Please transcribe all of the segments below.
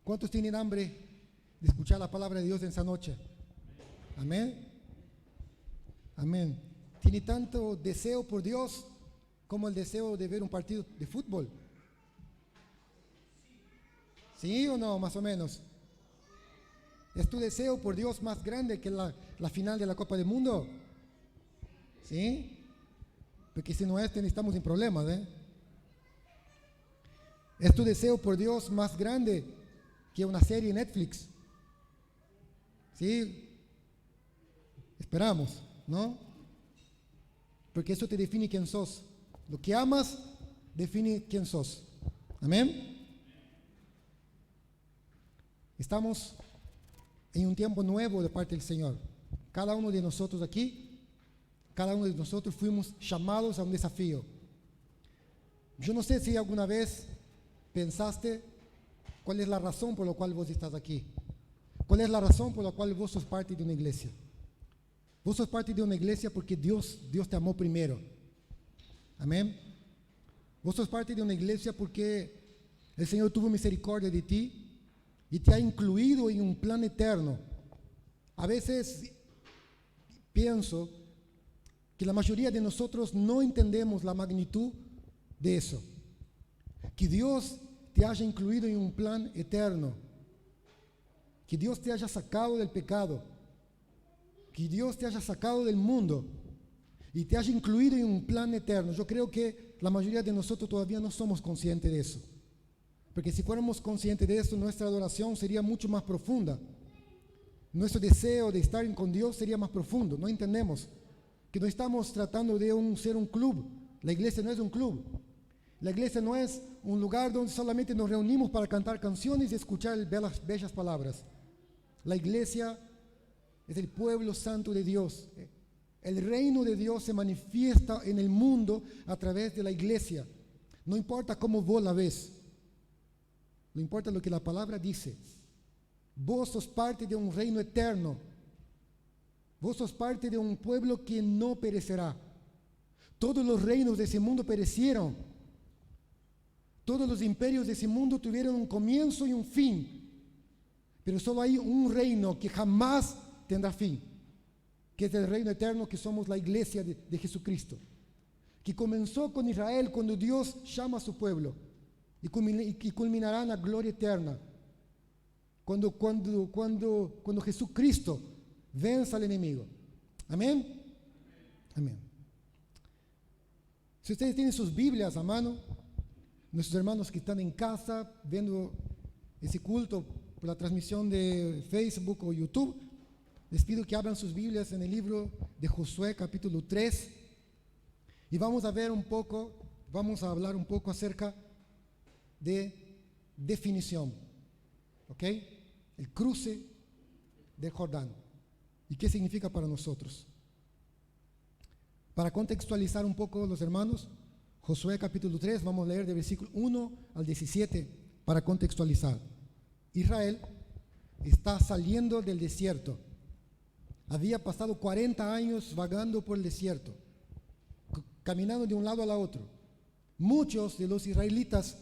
¿Cuántos tienen hambre de escuchar la palabra de Dios en esa noche? Amén. Amén. ¿Tiene tanto deseo por Dios como el deseo de ver un partido de fútbol? ¿Sí o no? Más o menos. ¿Es tu deseo por Dios más grande que la final de la Copa del Mundo? ¿Sí? Porque si no es, estamos en problemas, ¿eh? ¿Es tu deseo por Dios más grande que una serie en Netflix? ¿Sí? Esperamos, ¿no? Porque eso te define quién sos. Lo que amas define quién sos. Amén. Estamos en un tiempo nuevo de parte del Señor. Cada uno de nosotros aquí, cada uno de nosotros fuimos llamados a un desafío. Yo no sé si alguna vez pensaste cuál es la razón por la cual vos estás aquí. ¿Cuál es la razón por la cual vos sos parte de una iglesia? Vos sos parte de una iglesia porque Dios te amó primero. Amén. Vos sos parte de una iglesia porque el Señor tuvo misericordia de ti y te ha incluido en un plan eterno. A veces pienso que la mayoría de nosotros no entendemos la magnitud de eso. Que Dios te haya incluido en un plan eterno. Que Dios te haya sacado del pecado. Que Dios te haya sacado del mundo y te haya incluido en un plan eterno. Yo creo que la mayoría de nosotros todavía no somos conscientes de eso. Porque si fuéramos conscientes de eso, nuestra adoración sería mucho más profunda. Nuestro deseo de estar con Dios sería más profundo. No entendemos que no estamos tratando de ser un club. La iglesia no es un club. La iglesia no es un lugar donde solamente nos reunimos para cantar canciones y escuchar bellas palabras. La iglesia es el pueblo santo de Dios. El reino de Dios se manifiesta en el mundo a través de la iglesia. No importa cómo vos la ves. No importa lo que la palabra dice. Vos sos parte de un reino eterno. Vos sos parte de un pueblo que no perecerá. Todos los reinos de ese mundo perecieron. Todos los imperios de ese mundo tuvieron un comienzo y un fin. Pero solo hay un reino que jamás tendrá fin, que es el reino eterno, que somos la iglesia de Jesucristo, que comenzó con Israel cuando Dios llama a su pueblo y culminará en la gloria eterna cuando Jesucristo venza al enemigo. Amén. Amén. Si ustedes tienen sus Biblias a mano, nuestros hermanos que están en casa viendo ese culto por la transmisión de Facebook o YouTube, les pido que abran sus Biblias en el libro de Josué, capítulo 3, y vamos a hablar un poco acerca de definición, ¿ok? El cruce del Jordán. ¿Y qué significa para nosotros? Para contextualizar un poco, los hermanos, Josué capítulo 3, vamos a leer de versículo 1 al 17 para contextualizar. Israel está saliendo del desierto. Había pasado 40 años vagando por el desierto, caminando de un lado al otro. Muchos de los israelitas,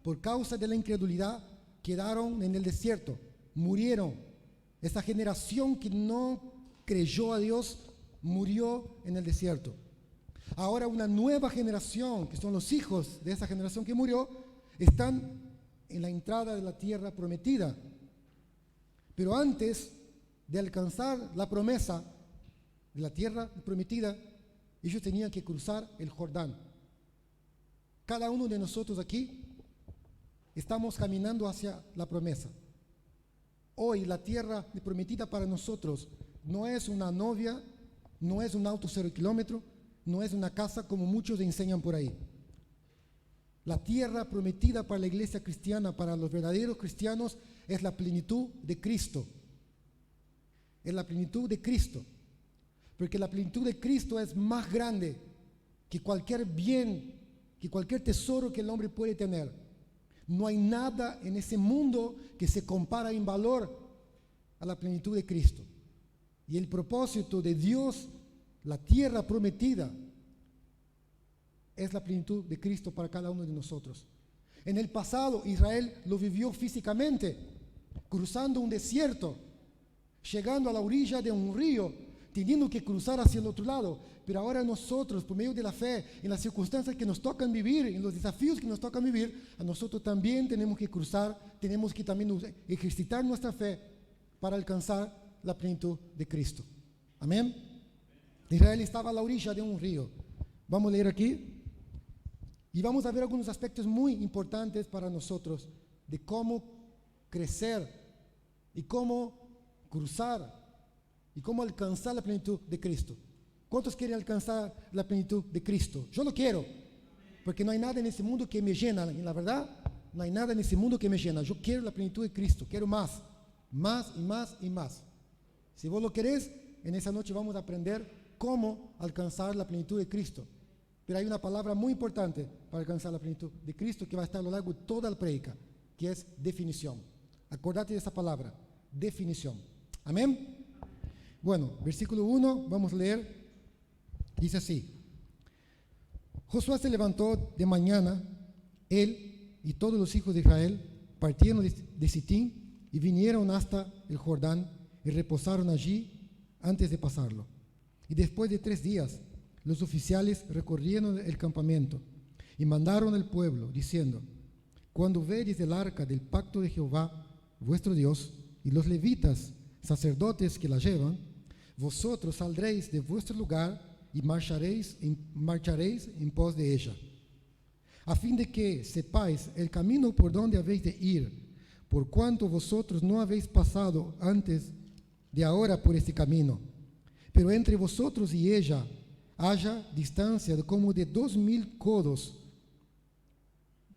por causa de la incredulidad, quedaron en el desierto, murieron. Esa generación que no creyó a Dios murió en el desierto. Ahora una nueva generación, que son los hijos de esa generación que murió, están en la entrada de la tierra prometida. Pero antes de alcanzar la promesa de la tierra prometida, ellos tenían que cruzar el Jordán. Cada uno de nosotros aquí estamos caminando hacia la promesa. Hoy la tierra prometida para nosotros no es una novia, no es un auto 0 kilómetro, no es una casa como muchos enseñan por ahí. La tierra prometida para la iglesia cristiana, para los verdaderos cristianos, es la plenitud de Cristo. Es la plenitud de Cristo. Porque la plenitud de Cristo es más grande que cualquier bien, que cualquier tesoro que el hombre puede tener. No hay nada en ese mundo que se compara en valor a la plenitud de Cristo. Y el propósito de Dios, la tierra prometida, es la plenitud de Cristo para cada uno de nosotros. En el pasado Israel lo vivió físicamente, cruzando un desierto, llegando a la orilla de un río, teniendo que cruzar hacia el otro lado. Pero ahora nosotros, por medio de la fe, en las circunstancias que nos tocan vivir, en los desafíos que nos tocan vivir, a nosotros también tenemos que cruzar, tenemos que también ejercitar nuestra fe para alcanzar la plenitud de Cristo. Amén. Israel estaba a la orilla de un río. Vamos a leer aquí y vamos a ver algunos aspectos muy importantes para nosotros de cómo crecer y cómo cruzar y cómo alcanzar la plenitud de Cristo. ¿Cuántos quieren alcanzar la plenitud de Cristo? Yo lo quiero, porque no hay nada en este mundo que me llena. En la verdad, no hay nada en este mundo que me llena. Yo quiero la plenitud de Cristo, quiero más, más y más y más. Si vos lo querés, en esa noche vamos a aprender cómo alcanzar la plenitud de Cristo. Pero hay una palabra muy importante para alcanzar la plenitud de Cristo que va a estar a lo largo de toda la prédica, que es definición. Acordate de esa palabra, definición. Amén. Bueno, versículo 1, vamos a leer. Dice así: Josué se levantó de mañana, él y todos los hijos de Israel partieron de Sitín y vinieron hasta el Jordán y reposaron allí antes de pasarlo. Y después de 3 días, los oficiales recorrieron el campamento y mandaron al pueblo, diciendo: Cuando veáis el arca del pacto de Jehová, vuestro Dios, y los levitas, sacerdotes que la llevan, vosotros saldréis de vuestro lugar y marcharéis en pos de ella, a fin de que sepáis el camino por donde habéis de ir, por cuanto vosotros no habéis pasado antes de ahora por este camino. Pero entre vosotros y ella haya distancia de como de 2000 codos,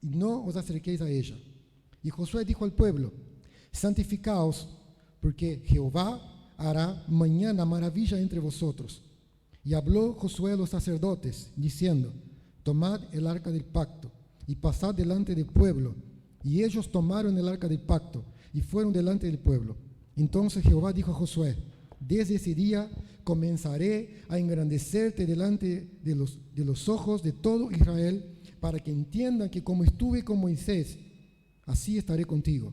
y no os acerquéis a ella. Y Josué dijo al pueblo: santificaos, porque Jehová hará mañana maravilla entre vosotros. Y habló Josué a los sacerdotes, diciendo: tomad el arca del pacto y pasad delante del pueblo. Y ellos tomaron el arca del pacto y fueron delante del pueblo. Entonces Jehová dijo a Josué: desde ese día comenzaré a engrandecerte delante de los ojos de todo Israel, para que entiendan que como estuve con Moisés, así estaré contigo.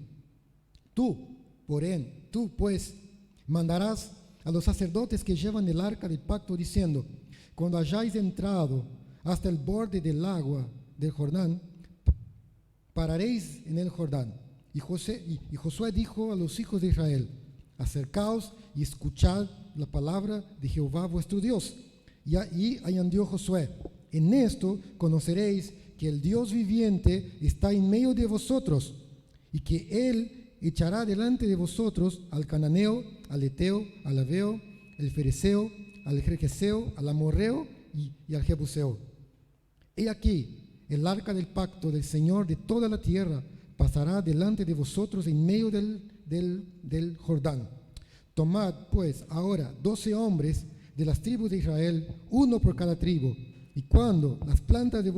Tú pues, mandarás a los sacerdotes que llevan el arca del pacto, diciendo: cuando hayáis entrado hasta el borde del agua del Jordán, pararéis en el Jordán. Y Josué dijo a los hijos de Israel: acercaos y escuchad la palabra de Jehová vuestro Dios. Y añadió Josué: en esto conoceréis que el Dios viviente está en medio de vosotros, y que Él echará delante de vosotros al cananeo, al eteo, al aveo, al fereceo, al gergeseo, al amorreo y al jebuseo. He aquí, el arca del pacto del Señor de toda la tierra pasará delante de vosotros en medio del Jordán. Tomad pues ahora 12 hombres de las tribus de Israel, uno por cada tribu, y cuando la planta de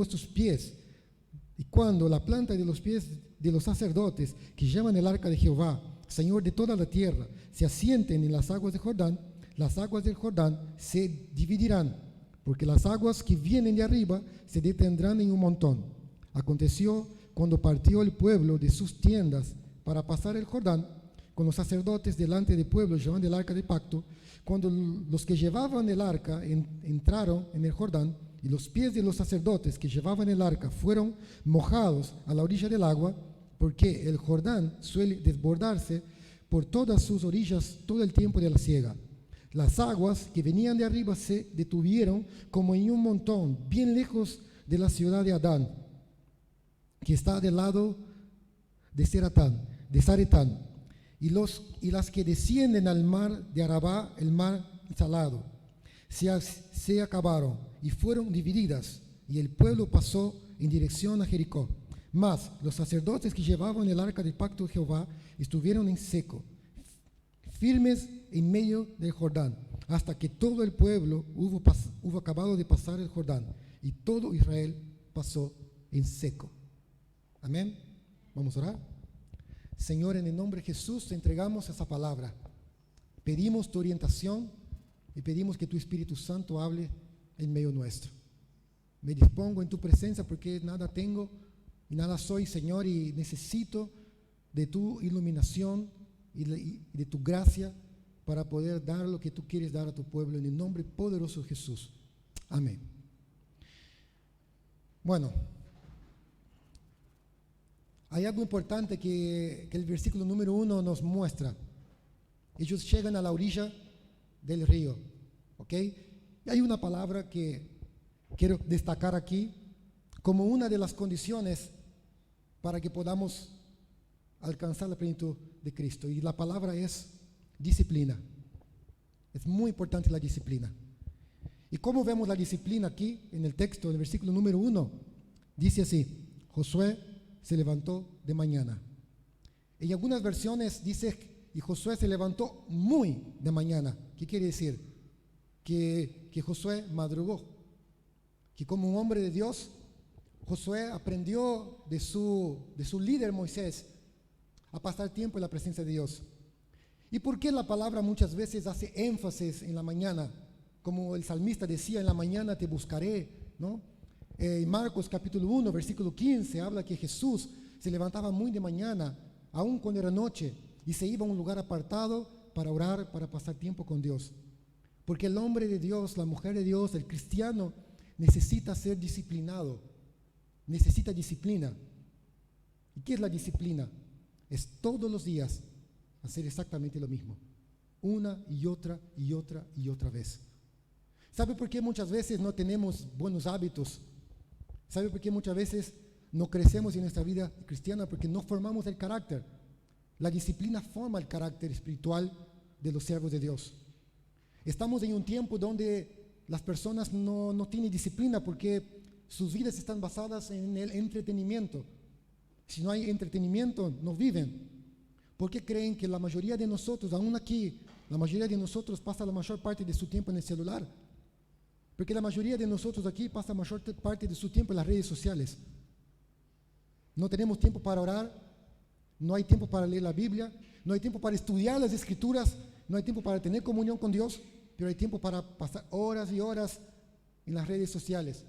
los pies de los sacerdotes que llevan el arca de Jehová, Señor de toda la tierra, se asienten en las aguas del Jordán se dividirán, porque las aguas que vienen de arriba se detendrán en un montón. Aconteció cuando partió el pueblo de sus tiendas para pasar el Jordán, con los sacerdotes delante del pueblo llevando el arca del pacto, cuando los que llevaban el arca entraron en el Jordán, y los pies de los sacerdotes que llevaban el arca fueron mojados a la orilla del agua, porque el Jordán suele desbordarse por todas sus orillas todo el tiempo de la siega. Las aguas que venían de arriba se detuvieron como en un montón, bien lejos de la ciudad de Adán, que está del lado de Zaretán, y las que descienden al mar de Arabá, el mar salado, se acabaron y fueron divididas, y el pueblo pasó en dirección a Jericó. Mas los sacerdotes que llevaban el arca del pacto de Jehová estuvieron en seco, firmes en medio del Jordán, hasta que todo el pueblo hubo acabado de pasar el Jordán, y todo Israel pasó en seco. Amén. Vamos a orar. Señor, en el nombre de Jesús te entregamos esa palabra. Pedimos tu orientación y pedimos que tu Espíritu Santo hable en medio nuestro. Me dispongo en tu presencia porque nada tengo y nada soy, Señor, y necesito de tu iluminación, y de tu gracia para poder dar lo que tú quieres dar a tu pueblo en el nombre poderoso de Jesús. Amén. Bueno, hay algo importante que el versículo número 1 nos muestra. Ellos llegan a la orilla del río, ¿ok? Y hay una palabra que quiero destacar aquí como una de las condiciones para que podamos alcanzar la plenitud de Cristo. Y la palabra es disciplina. Es muy importante la disciplina. ¿Y cómo vemos la disciplina aquí en el texto, en el versículo número 1? Dice así: Josué se levantó de mañana. En algunas versiones dice, y Josué se levantó muy de mañana. ¿Qué quiere decir? Que Josué madrugó. Que como un hombre de Dios, Josué aprendió de su líder Moisés a pasar tiempo en la presencia de Dios. ¿Y por qué la palabra muchas veces hace énfasis en la mañana? Como el salmista decía, en la mañana te buscaré, ¿no? En Marcos capítulo 1, versículo 15, habla que Jesús se levantaba muy de mañana, aun cuando era noche, y se iba a un lugar apartado para orar, para pasar tiempo con Dios. Porque el hombre de Dios, la mujer de Dios, el cristiano, necesita ser disciplinado, necesita disciplina. ¿Y qué es la disciplina? Es todos los días hacer exactamente lo mismo, una y otra y otra y otra vez. ¿Sabe por qué muchas veces no tenemos buenos hábitos? ¿Sabe por qué muchas veces no crecemos en nuestra vida cristiana? Porque no formamos el carácter. La disciplina forma el carácter espiritual de los siervos de Dios. Estamos en un tiempo donde las personas no tienen disciplina porque sus vidas están basadas en el entretenimiento. Si no hay entretenimiento, no viven. ¿Por qué creen que la mayoría de nosotros, aún aquí, la mayoría de nosotros pasa la mayor parte de su tiempo en el celular? Porque la mayoría de nosotros aquí pasa la mayor parte de su tiempo en las redes sociales. No tenemos tiempo para orar, no hay tiempo para leer la Biblia, no hay tiempo para estudiar las Escrituras, no hay tiempo para tener comunión con Dios, pero hay tiempo para pasar horas y horas en las redes sociales.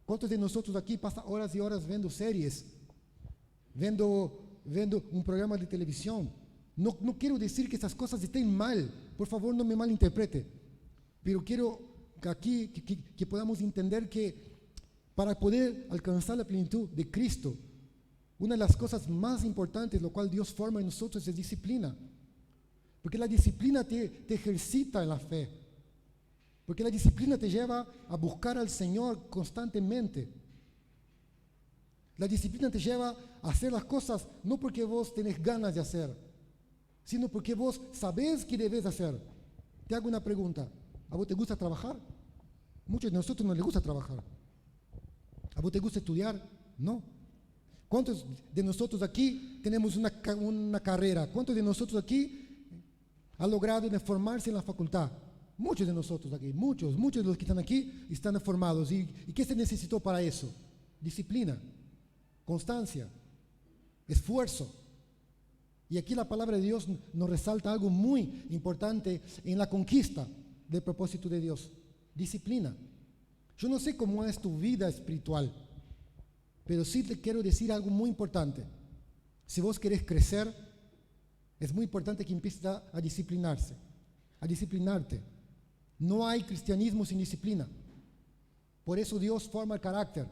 ¿Cuántos de nosotros aquí pasan horas y horas viendo series, viendo un programa de televisión? No quiero decir que esas cosas estén mal, por favor no me malinterprete, pero quiero aquí que podamos entender que para poder alcanzar la plenitud de Cristo, una de las cosas más importantes, lo cual Dios forma en nosotros, es disciplina. Porque la disciplina te ejercita en la fe. Porque la disciplina te lleva a buscar al Señor constantemente. La disciplina te lleva a hacer las cosas no porque vos tenés ganas de hacer, sino porque vos sabés que debes hacer. Te hago una pregunta. ¿A vos te gusta trabajar? Muchos de nosotros no les gusta trabajar. ¿A vos te gusta estudiar? No. ¿Cuántos de nosotros aquí tenemos una carrera? ¿Cuántos de nosotros aquí han logrado formarse en la facultad? Muchos de nosotros aquí, muchos de los que están aquí están formados. ¿Y qué se necesitó para eso? Disciplina, constancia, esfuerzo. Y aquí la palabra de Dios nos resalta algo muy importante en la conquista del propósito de Dios: disciplina. Yo no sé cómo es tu vida espiritual, pero sí te quiero decir algo muy importante. Si vos querés crecer, es muy importante que empieces a disciplinarse, a disciplinarte. No hay cristianismo sin disciplina. Por eso Dios forma el carácter.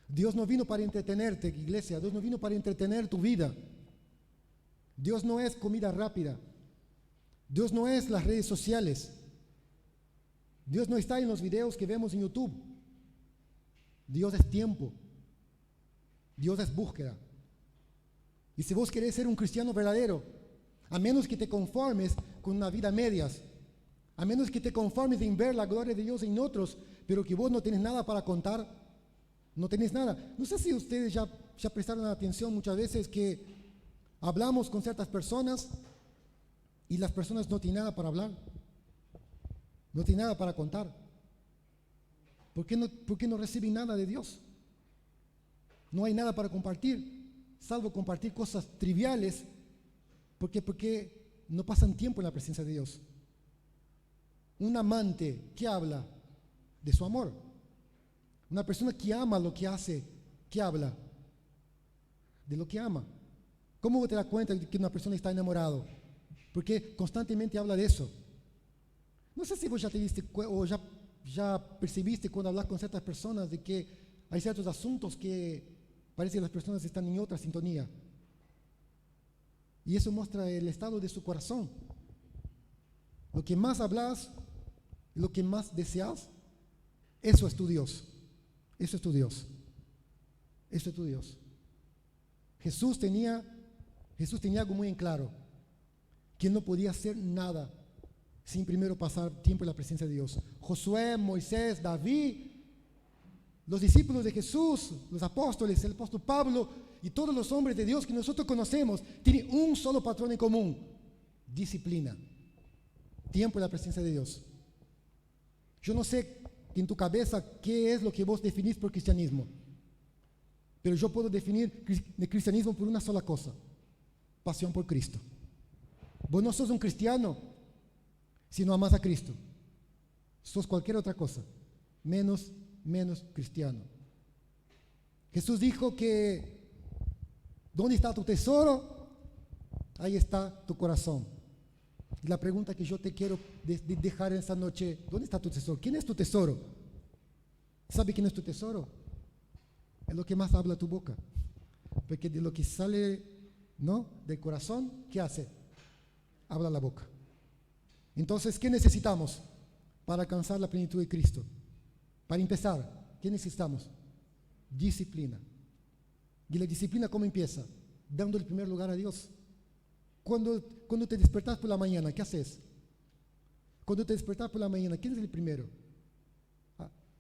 Dios no vino para entretenerte, iglesia. Dios no vino para entretener tu vida. Dios no es comida rápida. Dios no es las redes sociales. Dios no está en los videos que vemos en YouTube. Dios es tiempo. Dios es búsqueda. Y si vos querés ser un cristiano verdadero, a menos que te conformes con una vida a medias, a menos que te conformes en ver la gloria de Dios en otros, pero que vos no tenés nada para contar, no tenés nada. No sé si ustedes ya prestaron atención muchas veces que hablamos con ciertas personas y las personas no tienen nada para hablar, no tienen nada para contar. ¿Por qué no reciben nada de Dios? No hay nada para compartir, salvo compartir cosas triviales, porque no pasan tiempo en la presencia de Dios. Un amante que habla de su amor, una persona que ama lo que hace, que habla de lo que ama. ¿Cómo te das cuenta de que una persona está enamorado? Porque constantemente habla de eso. No sé si vos ya te diste o ya percibiste cuando hablas con ciertas personas de que hay ciertos asuntos que parece que las personas están en otra sintonía. Y eso muestra el estado de su corazón. Lo que más hablas, lo que más deseas, eso es tu Dios. Eso es tu Dios. Eso es tu Dios. Jesús tenía algo muy en claro, que no podía hacer nada sin primero pasar tiempo en la presencia de Dios. Josué, Moisés, David, los discípulos de Jesús, los apóstoles, el apóstol Pablo y todos los hombres de Dios que nosotros conocemos tienen un solo patrón en común: disciplina, tiempo en la presencia de Dios. Yo no sé en tu cabeza qué es lo que vos definís por cristianismo, pero yo puedo definir el cristianismo por una sola cosa: pasión por Cristo. Vos no sos un cristiano si no amas a Cristo. Sos cualquier otra cosa, menos cristiano. Jesús dijo que ¿dónde está tu tesoro? Ahí está tu corazón. Y la pregunta que yo te quiero dejar esta noche: ¿dónde está tu tesoro? ¿Quién es tu tesoro? ¿Sabe quién es tu tesoro? Es lo que más habla tu boca. Porque de lo que sale, ¿no?, del corazón, ¿qué hace? Habla la boca. Entonces, ¿qué necesitamos para alcanzar la plenitud de Cristo? Para empezar, ¿qué necesitamos? Disciplina. ¿Y la disciplina cómo empieza? Dando el primer lugar a Dios. Cuando te despertás por la mañana, ¿qué haces? Cuando te despertás por la mañana, ¿quién es el primero?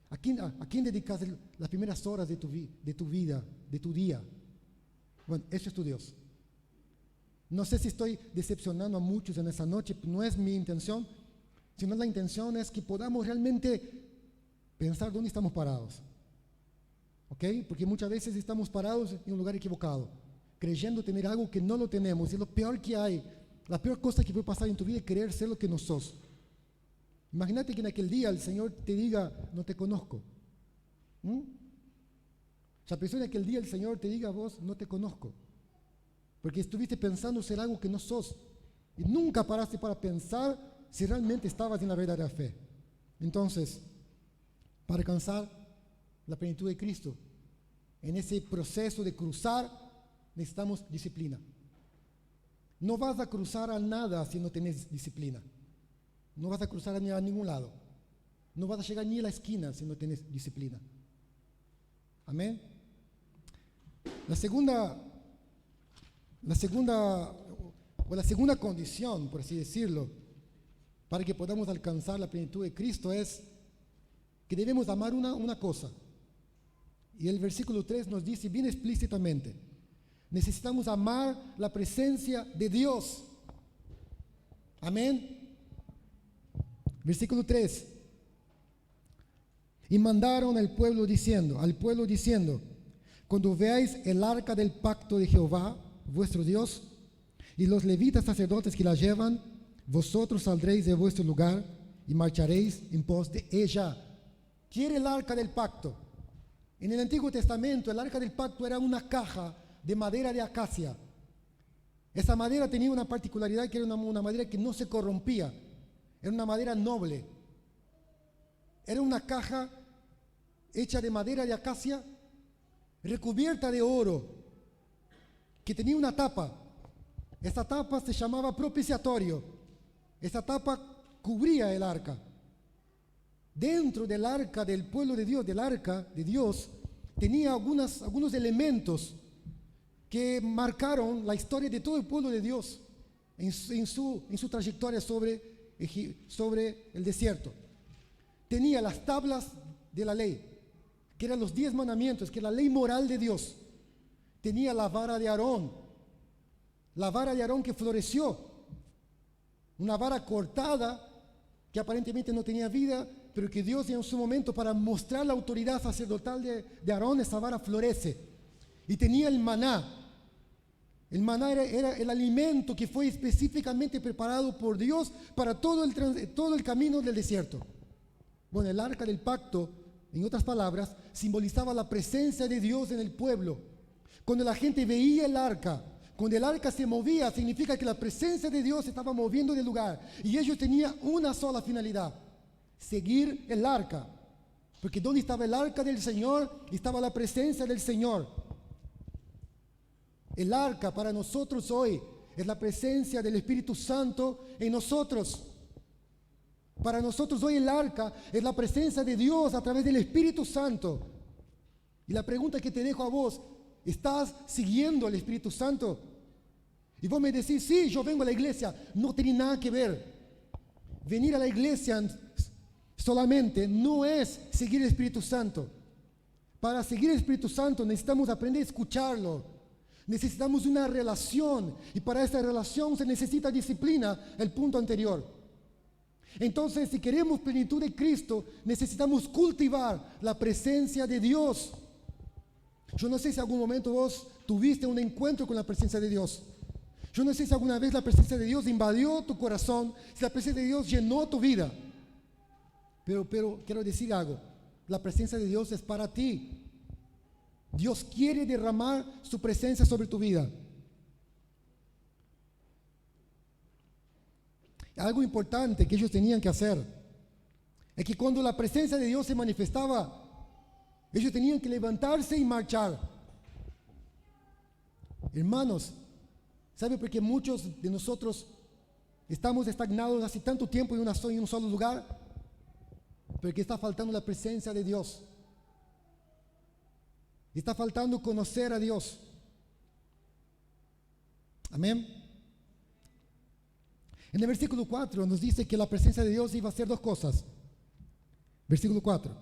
¿A quién dedicas las primeras horas de tu vida, de tu día? Bueno, eso es tu Dios. No sé si estoy decepcionando a muchos en esa noche, no es mi intención, sino la intención es que podamos realmente pensar dónde estamos parados. ¿Ok? Porque muchas veces estamos parados en un lugar equivocado, creyendo tener algo que no lo tenemos. Y es lo peor que hay, la peor cosa que puede pasar en tu vida es querer ser lo que no sos. Imagínate que en aquel día el Señor te diga: no te conozco. O sea, pensó en aquel día el Señor te diga a vos: no te conozco. Porque estuviste pensando ser algo que no sos. Y nunca paraste para pensar si realmente estabas en la verdadera fe. Entonces, para alcanzar la plenitud de Cristo, en ese proceso de cruzar, necesitamos disciplina. No vas a cruzar a nada si no tenés disciplina. No vas a cruzar a ningún lado. No vas a llegar ni a la esquina si no tienes disciplina. Amén. La segunda condición, por así decirlo, para que podamos alcanzar la plenitud de Cristo es que debemos amar una cosa. Y el versículo 3 nos dice bien explícitamente: necesitamos amar la presencia de Dios. Amén. Versículo 3. Y mandaron al pueblo diciendo, cuando veáis el arca del pacto de Jehová, vuestro Dios, y los levitas sacerdotes que la llevan, vosotros saldréis de vuestro lugar y marcharéis en pos de ella. ¿Quiere el arca del pacto? En el Antiguo Testamento, el arca del pacto era una caja de madera de acacia. Esa madera tenía una particularidad, que era una madera que no se corrompía. Era una madera noble. Era una caja hecha de madera de acacia, recubierta de oro, que tenía una tapa. Esta tapa se llamaba propiciatorio. Esta tapa cubría el arca. Dentro del arca del pueblo de Dios, del arca de Dios, tenía algunos elementos que marcaron la historia de todo el pueblo de Dios en su trayectoria sobre el desierto. Tenía las tablas de la ley, que eran los 10 mandamientos, que era la ley moral de Dios. Tenía la vara de Aarón que floreció, una vara cortada que aparentemente no tenía vida, pero que Dios en su momento, para mostrar la autoridad sacerdotal de Aarón, esa vara florece. Y tenía el maná. El maná era el alimento que fue específicamente preparado por Dios para todo el camino del desierto. Bueno, el arca del pacto, en otras palabras, simbolizaba la presencia de Dios en el pueblo. Cuando la gente veía el arca, Cuando el arca se movía, significa que la presencia de Dios se estaba moviendo del lugar. Y ellos tenían una sola finalidad: seguir el arca. Porque donde estaba el arca del Señor, estaba la presencia del Señor. El arca para nosotros hoy es la presencia del Espíritu Santo en nosotros. Para nosotros hoy el arca es la presencia de Dios a través del Espíritu Santo. Y la pregunta que te dejo a vos: ¿estás siguiendo al Espíritu Santo? Y vos me decís: sí, yo vengo a la iglesia. No tiene nada que ver. Venir a la iglesia solamente no es seguir el Espíritu Santo. Para seguir el Espíritu Santo necesitamos aprender a escucharlo. Necesitamos una relación. Y para esta relación se necesita disciplina, el punto anterior. Entonces, si queremos plenitud de Cristo, necesitamos cultivar la presencia de Dios. Yo no sé si en algún momento vos tuviste un encuentro con la presencia de Dios. Yo no sé si alguna vez la presencia de Dios invadió tu corazón, si la presencia de Dios llenó tu vida. Pero quiero decir algo: la presencia de Dios es para ti. Dios quiere derramar su presencia sobre tu vida. Algo importante que ellos tenían que hacer es que cuando la presencia de Dios se manifestaba, ellos tenían que levantarse y marchar. Hermanos, ¿sabe por qué muchos de nosotros estamos estagnados hace tanto tiempo en un solo lugar? Porque está faltando la presencia de Dios. Está faltando conocer a Dios. Amén. En el versículo 4 nos dice que la presencia de Dios iba a hacer dos cosas. Versículo 4.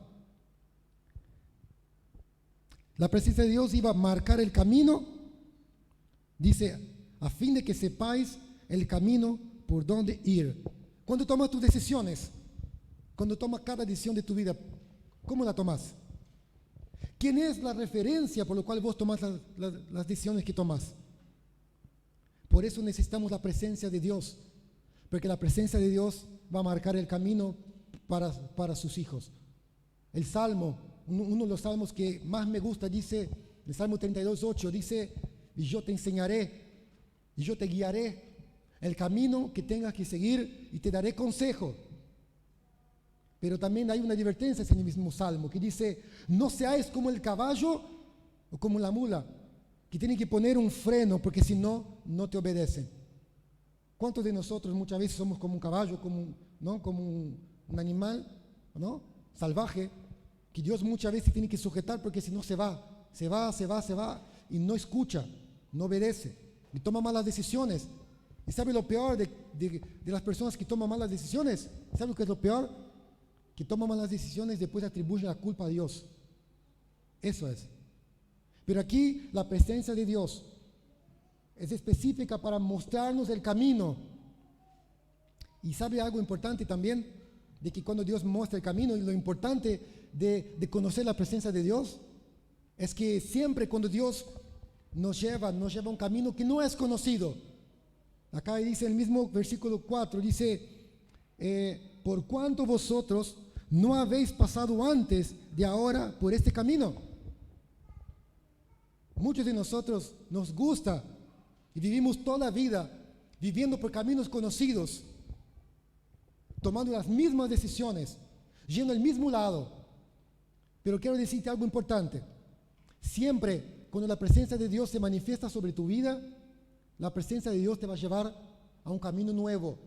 La presencia de Dios iba a marcar el camino. Dice: a fin de que sepáis el camino por donde ir. Cuando tomas tus decisiones, cuando tomas cada decisión de tu vida, ¿cómo la tomas? ¿Quién es la referencia por la cual vos tomas las decisiones que tomas? Por eso necesitamos la presencia de Dios, porque la presencia de Dios va a marcar el camino para sus hijos. El Salmo, uno de los salmos que más me gusta, dice, el Salmo 32:8, dice: y yo te enseñaré, y yo te guiaré el camino que tengas que seguir, y te daré consejo. Pero también hay una advertencia en el mismo salmo que dice: no seáis como el caballo o como la mula, que tienen que poner un freno, porque si no, no te obedecen. ¿Cuántos de nosotros muchas veces somos como un caballo, ¿no? Como un animal, ¿no? salvaje, que Dios muchas veces tiene que sujetar, porque si no se va, y no escucha, no obedece, y toma malas decisiones? ¿Y sabe lo peor de las personas que toman malas decisiones? ¿Sabe lo que es lo peor? Que toman malas decisiones y después atribuyen la culpa a Dios. Eso es. Pero aquí la presencia de Dios es específica para mostrarnos el camino. Y sabe algo importante también, de que cuando Dios muestra el camino, y lo importante de conocer la presencia de Dios, es que siempre cuando Dios nos lleva a un camino que no es conocido. Acá dice el mismo versículo 4, dice: por cuanto vosotros no habéis pasado antes de ahora por este camino. Muchos de nosotros nos gusta y vivimos toda la vida viviendo por caminos conocidos, tomando las mismas decisiones, yendo al mismo lado. Pero quiero decirte algo importante: siempre cuando la presencia de Dios se manifiesta sobre tu vida, la presencia de Dios te va a llevar a un camino nuevo,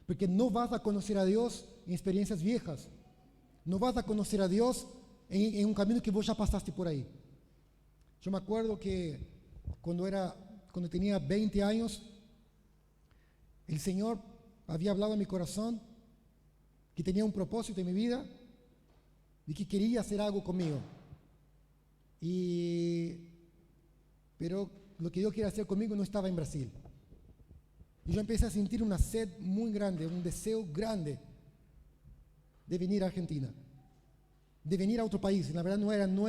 porque no vas a conocer a Dios en experiencias viejas, no vas a conocer a Dios en un camino que vos ya pasaste por ahí. Yo me acuerdo que cuando tenía 20 años, el Señor había hablado a mi corazón que tenía un propósito en mi vida y que quería hacer algo conmigo. Pero lo que Dios quería hacer conmigo no estaba en Brasil. Y yo empecé a sentir una sed muy grande, un deseo grande de venir a Argentina, de venir a otro país. La verdad no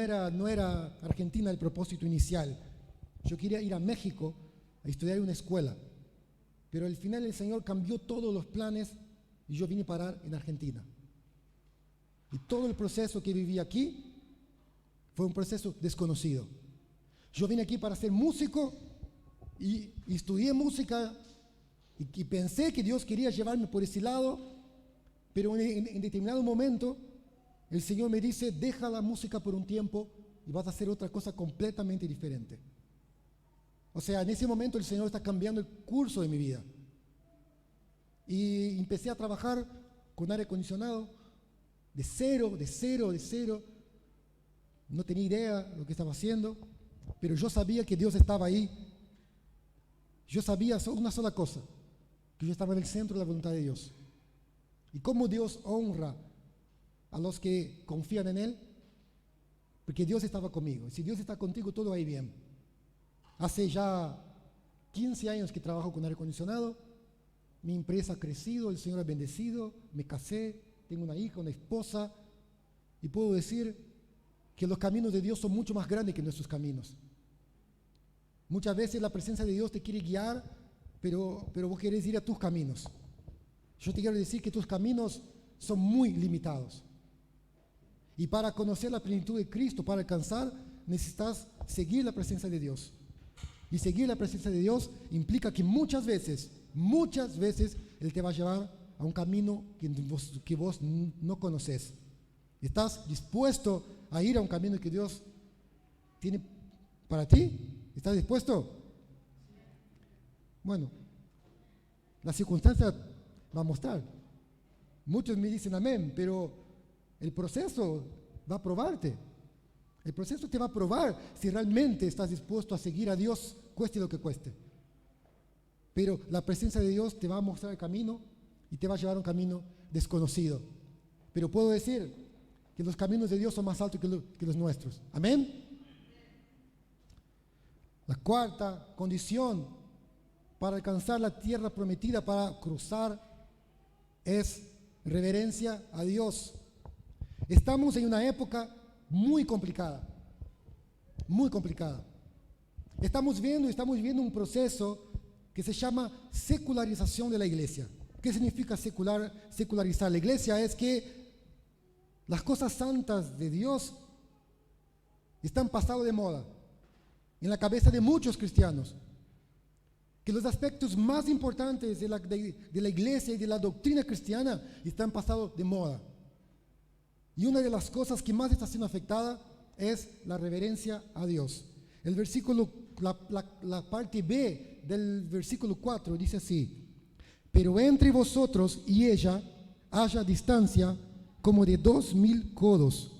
era Argentina el propósito inicial. Yo quería ir a México a estudiar en una escuela, pero al final el Señor cambió todos los planes y yo vine a parar en Argentina. Y todo el proceso que viví aquí fue un proceso desconocido. Yo vine aquí para ser músico y y estudié música y pensé que Dios quería llevarme por ese lado, pero en determinado momento el Señor me dice, deja la música por un tiempo y vas a hacer otra cosa completamente diferente. O sea, en ese momento el Señor está cambiando el curso de mi vida. Y empecé a trabajar con aire acondicionado de cero. No tenía idea de lo que estaba haciendo, pero yo sabía que Dios estaba ahí. Yo sabía una sola cosa, que yo estaba en el centro de la voluntad de Dios. Y cómo Dios honra a los que confían en Él, porque Dios estaba conmigo. Y si Dios está contigo, todo va a ir bien. Hace ya 15 años que trabajo con aire acondicionado. Mi empresa ha crecido, el Señor ha bendecido, me casé, tengo una hija, una esposa, y puedo decir que los caminos de Dios son mucho más grandes que nuestros caminos. Muchas veces la presencia de Dios te quiere guiar, pero vos querés ir a tus caminos. Yo te quiero decir que tus caminos son muy limitados. Y para conocer la plenitud de Cristo, para alcanzar, necesitas seguir la presencia de Dios. Y seguir la presencia de Dios implica que muchas veces Él te va a llevar a un camino que vos no conoces. ¿Estás dispuesto a ir a un camino que Dios tiene para ti? ¿Estás dispuesto? Bueno, la circunstancia va a mostrar. Muchos me dicen amén, pero el proceso va a probarte. El proceso te va a probar si realmente estás dispuesto a seguir a Dios, cueste lo que cueste. Pero la presencia de Dios te va a mostrar el camino y te va a llevar a un camino desconocido. Pero puedo decir que los caminos de Dios son más altos que los nuestros. Amén. La cuarta condición para alcanzar la tierra prometida, para cruzar, es reverencia a Dios. Estamos en una época muy complicada, muy complicada. Estamos viviendo un proceso que se llama secularización de la iglesia. ¿Qué significa secularizar la iglesia? Es que las cosas santas de Dios están pasadas de moda en la cabeza de muchos cristianos. Que los aspectos más importantes de la iglesia y de la doctrina cristiana están pasados de moda. Y una de las cosas que más está siendo afectada es la reverencia a Dios. El versículo, la parte B del versículo 4 dice así: pero entre vosotros y ella haya distancia como de 2000 codos,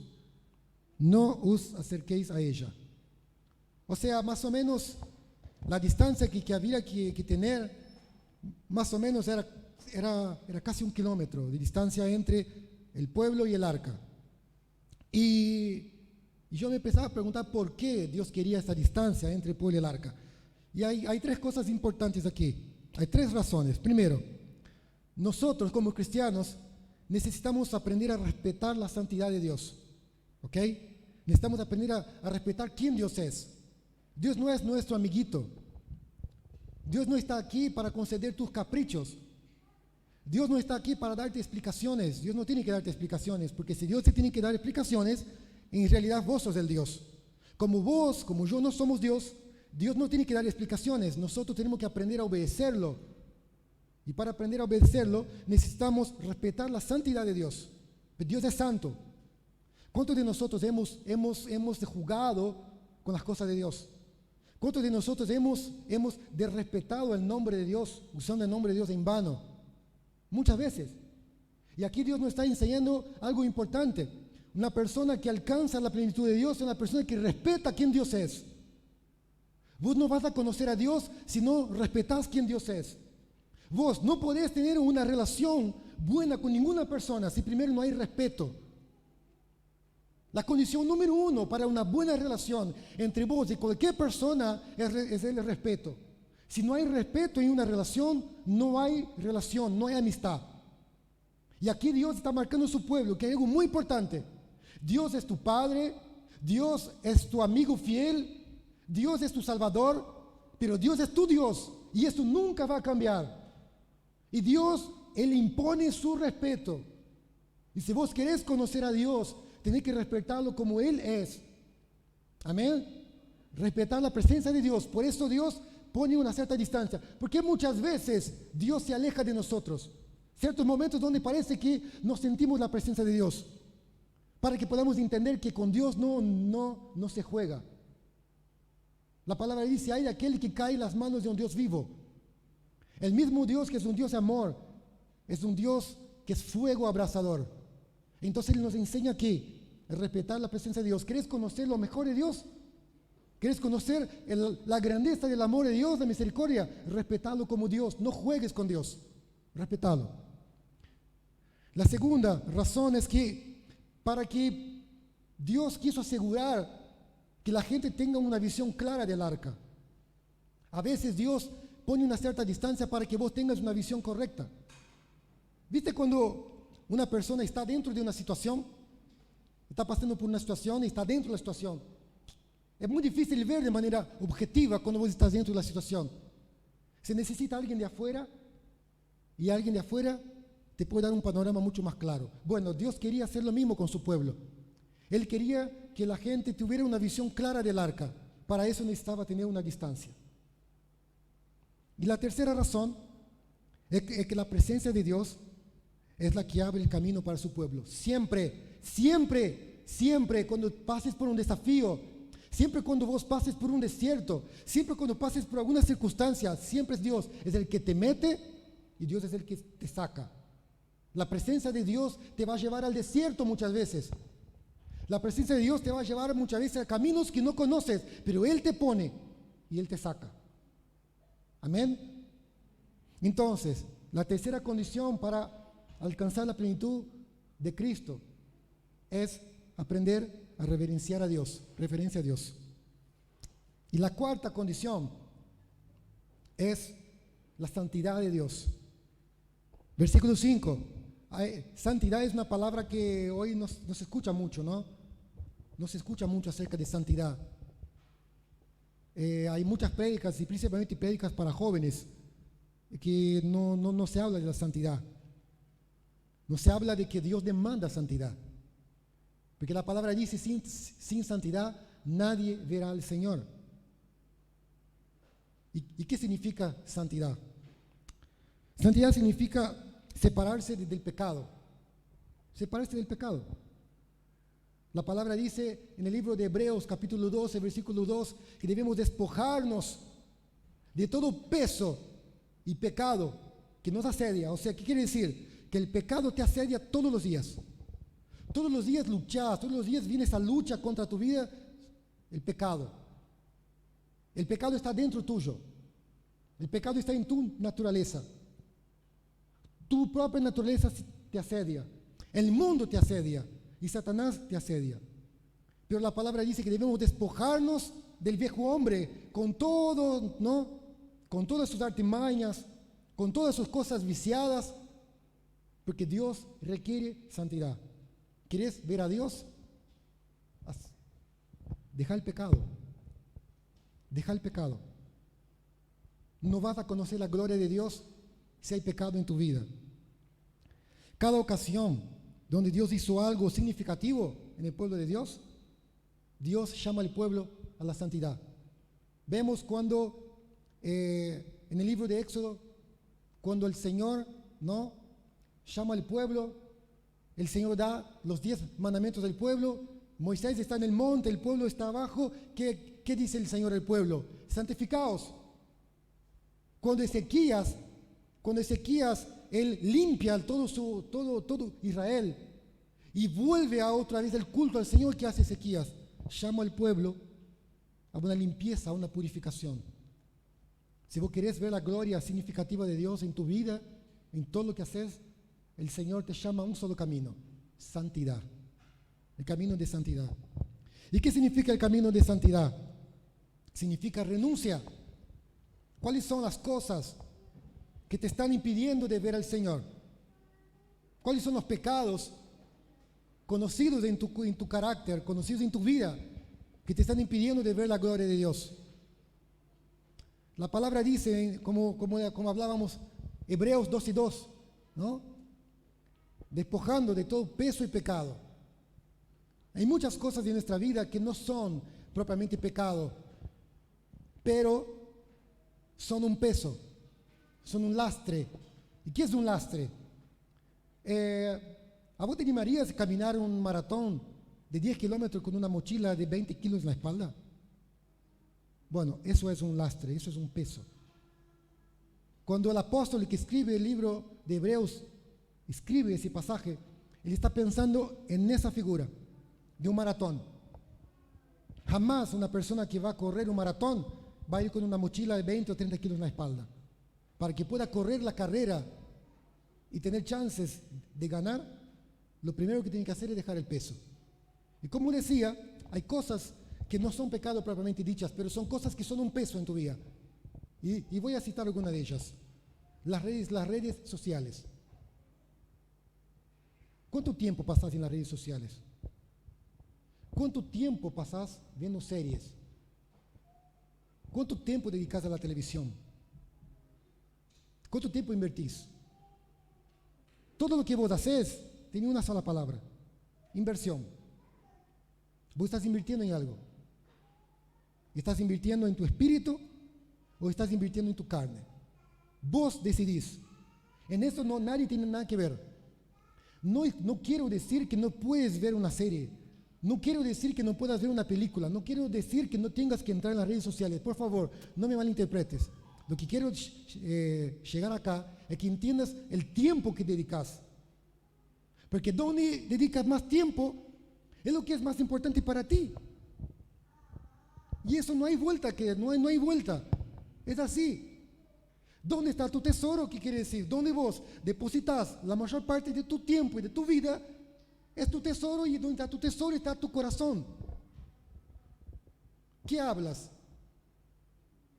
no os acerquéis a ella. O sea, más o menos la distancia que había que tener, más o menos era casi 1 kilómetro de distancia entre el pueblo y el arca. Y yo me empezaba a preguntar por qué Dios quería esa distancia entre el pueblo y el arca. Y hay tres cosas importantes aquí. Hay tres razones. Primero, nosotros como cristianos necesitamos aprender a respetar la santidad de Dios. ¿Ok? Necesitamos aprender a respetar quién Dios es. Dios no es nuestro amiguito. Dios no está aquí para conceder tus caprichos. Dios no está aquí para darte explicaciones. Dios no tiene que darte explicaciones, porque si Dios te tiene que dar explicaciones, en realidad vos sos el Dios. Como yo no somos Dios, Dios no tiene que dar explicaciones. Nosotros tenemos que aprender a obedecerlo. Y para aprender a obedecerlo, necesitamos respetar la santidad de Dios. Dios es santo. ¿Cuántos de nosotros hemos jugado con las cosas de Dios? ¿Cuántos de nosotros hemos desrespetado el nombre de Dios, usando el nombre de Dios en vano? Muchas veces. Y aquí Dios nos está enseñando algo importante. Una persona que alcanza la plenitud de Dios es una persona que respeta quién Dios es. Vos no vas a conocer a Dios si no respetás quién Dios es. Vos no podés tener una relación buena con ninguna persona si primero no hay respeto. La condición número 1 para una buena relación entre vos y cualquier persona es el respeto. Si no hay respeto en una relación, no hay relación, no hay amistad. Y aquí Dios está marcando a su pueblo que hay algo muy importante. Dios es tu Padre, Dios es tu amigo fiel, Dios es tu Salvador, pero Dios es tu Dios y esto nunca va a cambiar. Y Dios, Él impone su respeto. Y si vos querés conocer a Dios, tenés que respetarlo como Él es. Amén. Respetar la presencia de Dios. Por eso Dios pone una cierta distancia. Porque muchas veces Dios se aleja de nosotros. Ciertos momentos donde parece que no sentimos la presencia de Dios. Para que podamos entender que con Dios no se juega. La palabra dice, hay aquel que cae en las manos de un Dios vivo. El mismo Dios que es un Dios de amor, es un Dios que es fuego abrasador. Entonces Él nos enseña que respetar la presencia de Dios. ¿Quieres conocer lo mejor de Dios? ¿Quieres conocer la grandeza del amor de Dios, la misericordia? Respetalo como Dios. No juegues con Dios. Respetalo. La segunda razón es que para que Dios quiso asegurar que la gente tenga una visión clara del arca. A veces Dios pone una cierta distancia para que vos tengas una visión correcta. ¿Viste cuando una persona está dentro de una situación? Está pasando por una situación y está dentro de la situación. Es muy difícil ver de manera objetiva cuando vos estás dentro de la situación. Se necesita alguien de afuera y alguien de afuera te puede dar un panorama mucho más claro. Bueno, Dios quería hacer lo mismo con su pueblo. Él quería que la gente tuviera una visión clara del arca. Para eso necesitaba tener una distancia. Y la tercera razón es que la presencia de Dios es la que abre el camino para su pueblo. Siempre, siempre, siempre cuando pases por un desafío, siempre cuando vos pases por un desierto, siempre cuando pases por alguna circunstancia, siempre es Dios, es el que te mete y Dios es el que te saca. La presencia de Dios te va a llevar al desierto muchas veces. La presencia de Dios te va a llevar muchas veces a caminos que no conoces, pero Él te pone y Él te saca. Amén. Entonces, la tercera condición para alcanzar la plenitud de Cristo es aprender a reverenciar a Dios, reverencia a Dios. Y la cuarta condición es la santidad de Dios. Versículo 5. Santidad es una palabra que hoy no se escucha mucho, ¿no? No se escucha mucho acerca de santidad. Hay muchas prédicas y principalmente prédicas para jóvenes que no se habla de la santidad. No se habla de que Dios demanda santidad. Porque la palabra dice, sin santidad nadie verá al Señor. ¿Y qué significa santidad? Santidad significa separarse del pecado. Separarse del pecado. La palabra dice en el libro de Hebreos capítulo 12, versículo 2, que debemos despojarnos de todo peso y pecado que nos asedia. O sea, ¿qué quiere decir? Que el pecado te asedia todos los días. Todos los días luchas, todos los días viene esa lucha contra tu vida, el pecado. El pecado está dentro tuyo. El pecado está en tu naturaleza. Tu propia naturaleza te asedia. El mundo te asedia. Y Satanás te asedia. Pero la palabra dice que debemos despojarnos del viejo hombre con todo, ¿no? Con todas sus artimañas, con todas sus cosas viciadas, porque Dios requiere santidad. ¿Quieres ver a Dios? Deja el pecado. Deja el pecado. No vas a conocer la gloria de Dios si hay pecado en tu vida. Cada ocasión donde Dios hizo algo significativo en el pueblo de Dios, Dios llama al pueblo a la santidad. Vemos cuando en el libro de Éxodo, cuando el Señor llama al pueblo, el Señor da los 10 mandamientos del pueblo, Moisés está en el monte, el pueblo está abajo. ¿Qué dice el Señor al pueblo? Santificaos. Cuando Ezequías, él limpia todo Israel y vuelve a otra vez el culto al Señor. ¿Qué hace Ezequías? Llama al pueblo a una limpieza, a una purificación. Si vos querés ver la gloria significativa de Dios en tu vida, en todo lo que haces, el Señor te llama a un solo camino: santidad. El camino de santidad. ¿Y qué significa el camino de santidad? Significa renuncia. ¿Cuáles son las cosas que te están impidiendo de ver al Señor? ¿Cuáles son los pecados conocidos en tu carácter, conocidos en tu vida, que te están impidiendo de ver la gloria de Dios? La palabra dice, como hablábamos, Hebreos 12:2, ¿no? Despojando de todo peso y pecado. Hay muchas cosas en nuestra vida que no son propiamente pecado, pero son un peso, son un lastre. ¿Y qué es un lastre? ¿A vos te animarías a caminar un maratón de 10 kilómetros con una mochila de 20 kilos en la espalda? Bueno, eso es un lastre, eso es un peso. Cuando el apóstol que escribe el libro de Hebreos escribe ese pasaje, él está pensando en esa figura de un maratón. Jamás una persona que va a correr un maratón va a ir con una mochila de 20 o 30 kilos en la espalda. Para que pueda correr la carrera y tener chances de ganar, lo primero que tiene que hacer es dejar el peso. Y como decía, hay cosas que no son pecados propiamente dichas, pero son cosas que son un peso en tu vida. Y voy a citar alguna de ellas. Las redes sociales. ¿Cuánto tiempo pasas en las redes sociales? ¿Cuánto tiempo pasas viendo series? ¿Cuánto tiempo dedicas a la televisión? ¿Cuánto tiempo invertís? Todo lo que vos haces tiene una sola palabra: inversión. Vos estás invirtiendo en algo. ¿Estás invirtiendo en tu espíritu o estás invirtiendo en tu carne? Vos decidís. En eso nadie tiene nada que ver. No quiero decir que no puedes ver una serie. No quiero decir que no puedas ver una película. No quiero decir que no tengas que entrar en las redes sociales. Por favor, no me malinterpretes. Lo que quiero llegar acá es que entiendas el tiempo que dedicas. Porque donde dedicas más tiempo es lo que es más importante para ti. Y eso no hay vuelta, no hay vuelta. Es así. ¿Dónde está tu tesoro? ¿Qué quiere decir? ¿Dónde vos depositas la mayor parte de tu tiempo y de tu vida? Es tu tesoro, y donde está tu tesoro está tu corazón. ¿Qué hablas?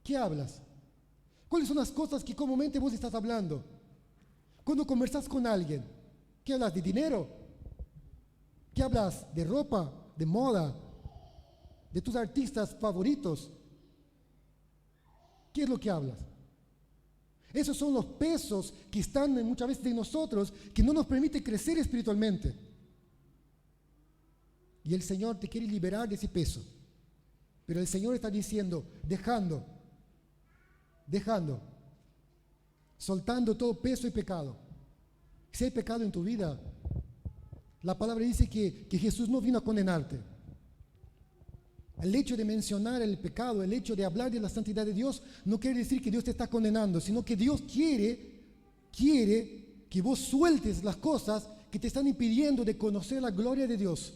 ¿Qué hablas? ¿Cuáles son las cosas que comúnmente vos estás hablando? Cuando conversas con alguien, ¿qué hablas? ¿De dinero? ¿Qué hablas? ¿De ropa? ¿De moda? ¿De tus artistas favoritos? ¿Qué es lo que hablas? Esos son los pesos que están muchas veces en nosotros, que no nos permiten crecer espiritualmente. Y el Señor te quiere liberar de ese peso. Pero el Señor está diciendo, dejando, soltando todo peso y pecado. Si hay pecado en tu vida, la palabra dice que Jesús no vino a condenarte. El hecho de mencionar el pecado, el hecho de hablar de la santidad de Dios, no quiere decir que Dios te está condenando, sino que Dios quiere que vos sueltes las cosas que te están impidiendo de conocer la gloria de Dios.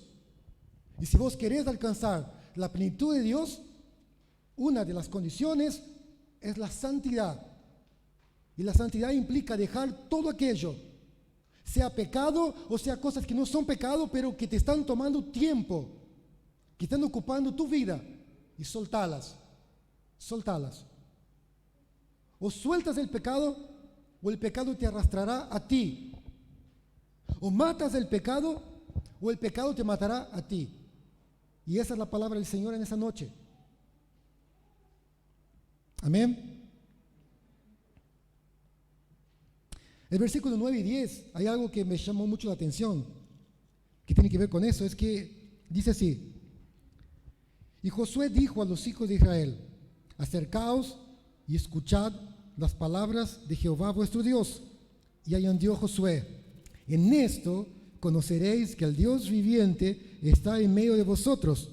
Y si vos querés alcanzar la plenitud de Dios, una de las condiciones es la santidad. Y la santidad implica dejar todo aquello, sea pecado o sea cosas que no son pecado, pero que te están tomando tiempo, que están ocupando tu vida, y soltalas. O sueltas el pecado, o el pecado te arrastrará a ti. O matas el pecado, o el pecado te matará a ti. Y esa es la palabra del Señor en esa noche. Amén. El versículo 9 y 10, hay algo que me llamó mucho la atención, que tiene que ver con eso, es que dice así: y Josué dijo a los hijos de Israel: acercaos y escuchad las palabras de Jehová vuestro Dios. Y añadió Josué: en esto conoceréis que el Dios viviente está en medio de vosotros,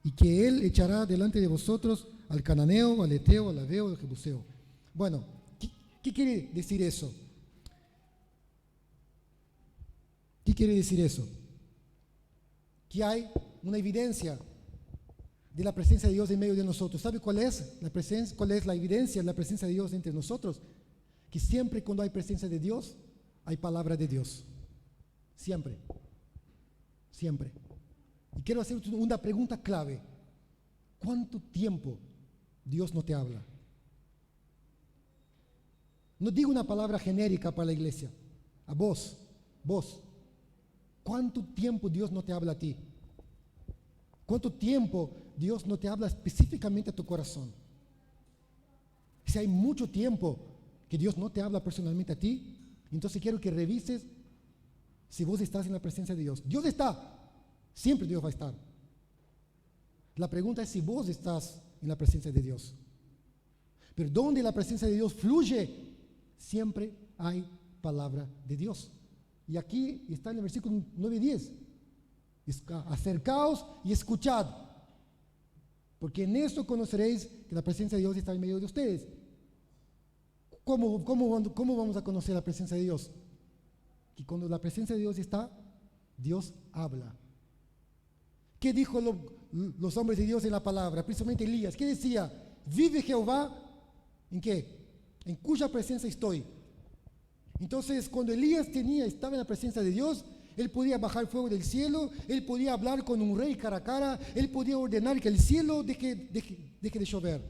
y que Él echará delante de vosotros al cananeo, al eteo, al aveo, al jebuseo. Bueno, ¿qué quiere decir eso? ¿Qué quiere decir eso? Que hay una evidencia de la presencia de Dios en medio de nosotros. ¿Sabe cuál es la presencia? ¿Cuál es la evidencia de la presencia de Dios entre nosotros? Que siempre cuando hay presencia de Dios, hay palabra de Dios. Siempre. Siempre. Y quiero hacer una pregunta clave. ¿Cuánto tiempo Dios no te habla? No digo una palabra genérica para la iglesia. A vos. ¿Cuánto tiempo Dios no te habla a ti? ¿Cuánto tiempo Dios no te habla específicamente a tu corazón? Si hay mucho tiempo que Dios no te habla personalmente a ti, entonces quiero que revises si vos estás en la presencia de Dios. Dios está, siempre Dios va a estar. La pregunta es si vos estás en la presencia de Dios. Pero donde la presencia de Dios fluye, siempre hay palabra de Dios. Y aquí está en el versículo 9 y 10. Acercaos y escuchad, porque en esto conoceréis que la presencia de Dios está en medio de ustedes. ¿Cómo vamos a conocer la presencia de Dios? Que cuando la presencia de Dios está, Dios habla. ¿Qué dijo los hombres de Dios en la palabra? Principalmente Elías. ¿Qué decía? Vive Jehová, ¿en qué? En cuya presencia estoy. Entonces, cuando Elías estaba en la presencia de Dios, él podía bajar fuego del cielo, él podía hablar con un rey cara a cara, él podía ordenar que el cielo deje de llover.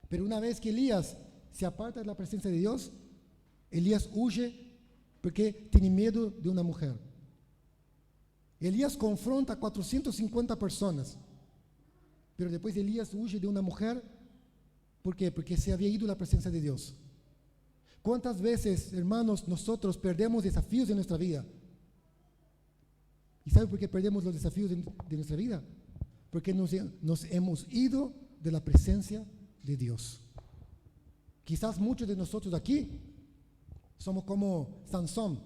Pero una vez que Elías se aparta de la presencia de Dios, Elías huye porque tiene miedo de una mujer. Elías confronta a 450 personas, pero después Elías huye de una mujer. ¿Por qué? Porque se había ido la presencia de Dios. ¿Cuántas veces, hermanos, nosotros perdemos desafíos en nuestra vida? ¿Y sabe por qué perdemos los desafíos de nuestra vida? Porque nos hemos ido de la presencia de Dios. Quizás muchos de nosotros aquí somos como Sansón.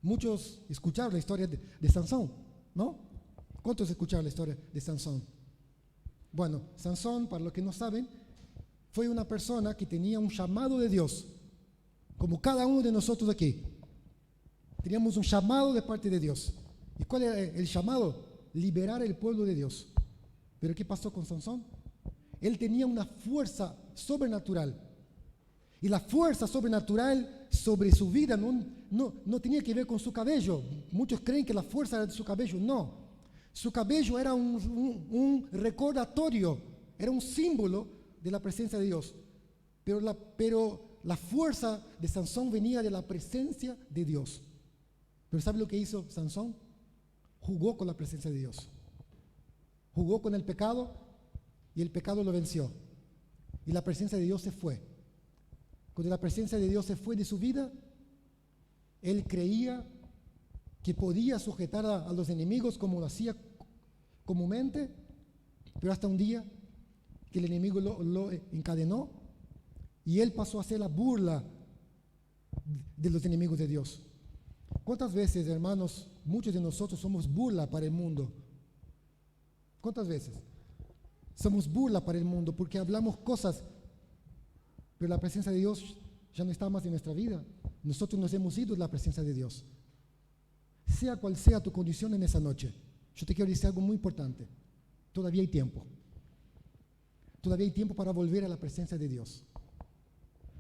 Muchos escucharon la historia de Sansón, ¿no? ¿Cuántos escucharon la historia de Sansón? Bueno, Sansón, para los que no saben, fue una persona que tenía un llamado de Dios, como cada uno de nosotros aquí. Teníamos un llamado de parte de Dios. ¿Y cuál era el llamado? Liberar el pueblo de Dios. ¿Pero qué pasó con Sansón? Él tenía una fuerza sobrenatural. Y la fuerza sobrenatural sobre su vida no tenía que ver con su cabello. Muchos creen que la fuerza era de su cabello. No. Su cabello era un recordatorio, era un símbolo de la presencia de Dios. Pero la fuerza de Sansón venía de la presencia de Dios. Pero ¿sabe lo que hizo Sansón? Jugó con la presencia de Dios. Jugó con el pecado y el pecado lo venció. Y la presencia de Dios se fue. Cuando la presencia de Dios se fue de su vida, él creía que podía sujetar a los enemigos como lo hacía comúnmente, pero hasta un día que el enemigo lo encadenó y él pasó a ser la burla de los enemigos de Dios. ¿Cuántas veces, hermanos, muchos de nosotros somos burla para el mundo? ¿Cuántas veces? Somos burla para el mundo porque hablamos cosas, pero la presencia de Dios ya no está más en nuestra vida. Nosotros nos hemos ido de la presencia de Dios. Sea cual sea tu condición en esa noche, yo te quiero decir algo muy importante. Todavía hay tiempo. Todavía hay tiempo para volver a la presencia de Dios.